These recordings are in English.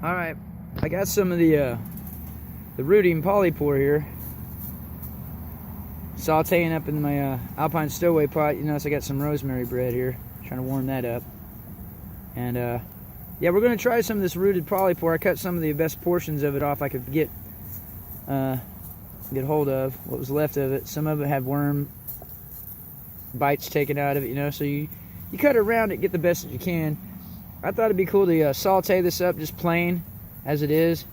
Alright, I got some of the rooting polypore here. Sauteing up in my alpine stowaway pot. You notice I got some rosemary bread here. Trying to warm that up. And yeah, we're going to try some of this rooted polypore. I cut some of the best portions of it off I could get hold of. What was left of it. Some of it had worm bites taken out of it, you know. So you cut around it, get the best that you can. I thought it'd be cool to saute this up just plain as it is.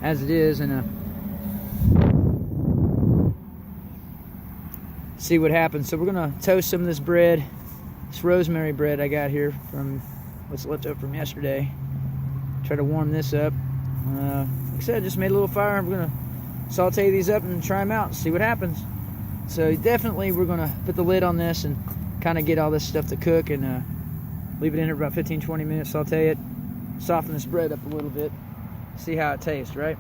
And see what happens. So we're gonna toast some of this bread, this rosemary bread I got here from what's left over from yesterday. Try to warm this up. Like I said, I just made a little fire. We're gonna saute these up and try them out and see what happens. So definitely we're gonna put the lid on this and kind of get all this stuff to cook and leave it in here for about 15-20 minutes, saute it, soften this bread up a little bit, see how it tastes, right?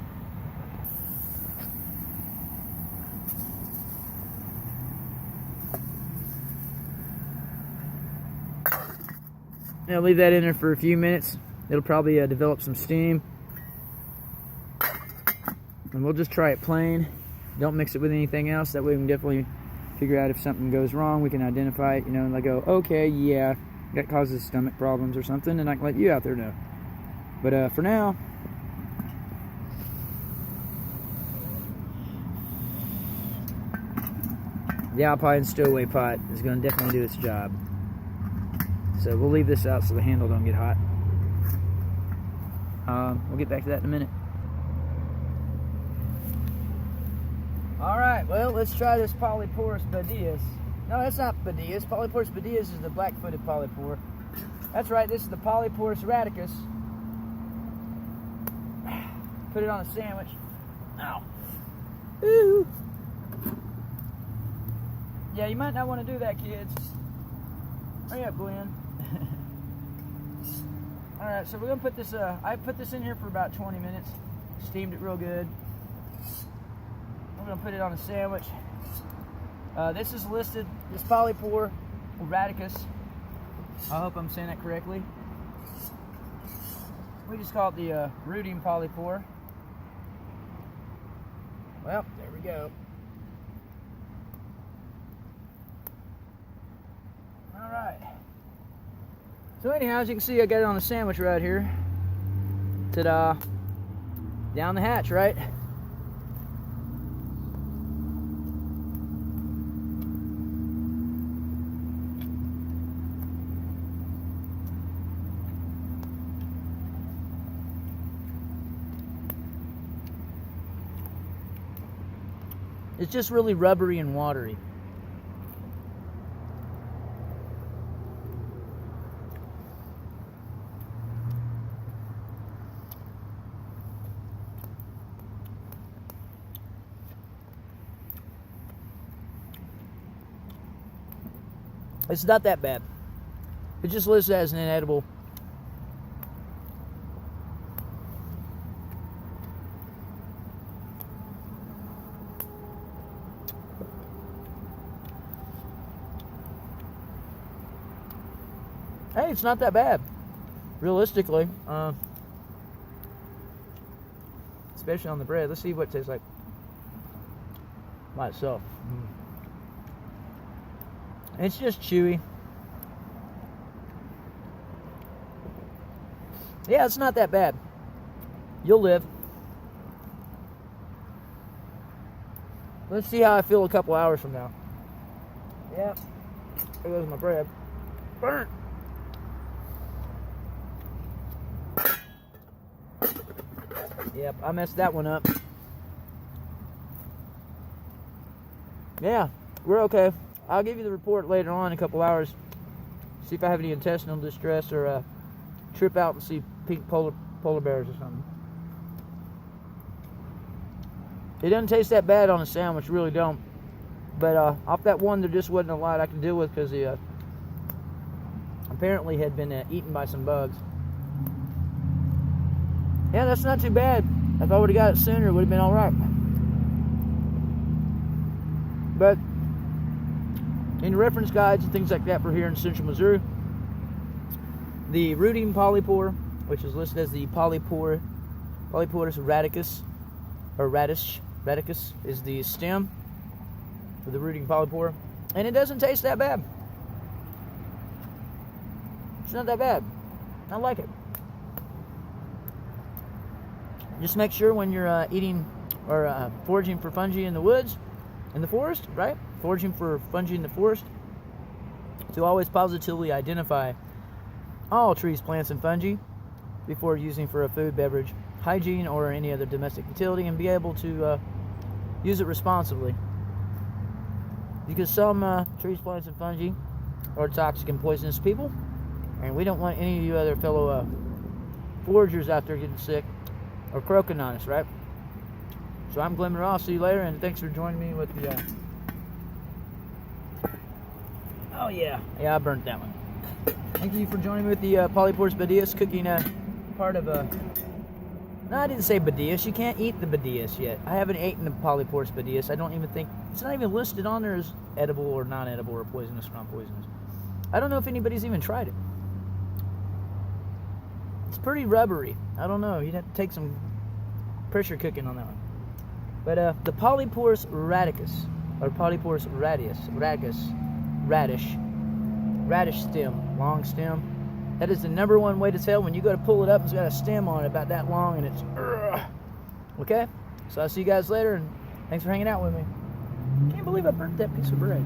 Now leave that in there for a few minutes. It'll probably develop some steam. And we'll just try it plain. Don't mix it with anything else. That way we can definitely figure out if something goes wrong. We can identify it, you know, and like go, okay, yeah, that causes stomach problems or something, and I can let you out there know. But for now, the alpine stowaway pot is going to definitely do its job. So we'll leave this out so the handle don't get hot. We'll get back to that in a minute. Alright, well, let's try this Polyporus badius. No, that's not badius. Polyporus badius is the black-footed polypore. That's right, this is the Polyporus radicus. Put it on a sandwich. Ow. Ooh. Yeah, you might not want to do that, kids. Hurry up, Glenn. Alright, so we're going to put this, I put this in here for about 20 minutes. Steamed it real good. We're going to put it on a sandwich. This is listed, this polypore, or radicus. I hope I'm saying that correctly. We just call it the rooting polypore. Well, there we go. Alright. So anyhow, as you can see, I got it on a sandwich right here. Ta-da. Down the hatch, right? It's just really rubbery and watery. It's not that bad. It just lists as an inedible. Hey, it's not that bad, realistically. Especially on the bread. Let's see what it tastes like by itself. It's just chewy. Yeah, it's not that bad. You'll live. Let's see how I feel a couple hours from now. Yep. There goes my bread. Burnt. Yep, I messed that one up. Yeah, we're okay. I'll give you the report later on in a couple hours. See if I have any intestinal distress or trip out and see pink polar bears or something. It doesn't taste that bad on a sandwich, really don't. But off that one, there just wasn't a lot I could deal with because he apparently had been eaten by some bugs. Yeah, that's not too bad. If I would have got it sooner, it would have been all right. But in reference guides and things like that for here in central Missouri, the rooting polypore, which is listed as the Polyporus radicus, or radicus is the stem for the rooting polypore, and it doesn't taste that bad. It's not that bad. I like it. Just make sure when you're eating or foraging for fungi in the woods, in the forest, right? Foraging for fungi in the forest, to always positively identify all trees, plants, and fungi before using for a food, beverage, hygiene, or any other domestic utility, and be able to use it responsibly. Because some trees, plants, and fungi are toxic and poisonous to people, and we don't want any of you other fellow foragers out there getting sick or croaking on us, right? So I'm Glenn Ross. See you later, and thanks for joining me with the oh yeah, I burnt that one. Thank you for joining me with the Polyporus badius, cooking part of a... No, I didn't say badius. You can't eat the badius yet. I haven't eaten the Polyporus badius. I don't even think... It's not even listed on there as edible or non-edible or poisonous or non-poisonous. I don't know if anybody's even tried it. It's pretty rubbery. I don't know. You'd have to take some pressure cooking on that one. But the Polyporus radicus, or Polyporus radish stem, long stem. That is the #1 way to tell. When you go to pull it up, it's got a stem on it about that long, and it's okay. So I'll see you guys later, and thanks for hanging out with me. Can't believe I burnt that piece of bread.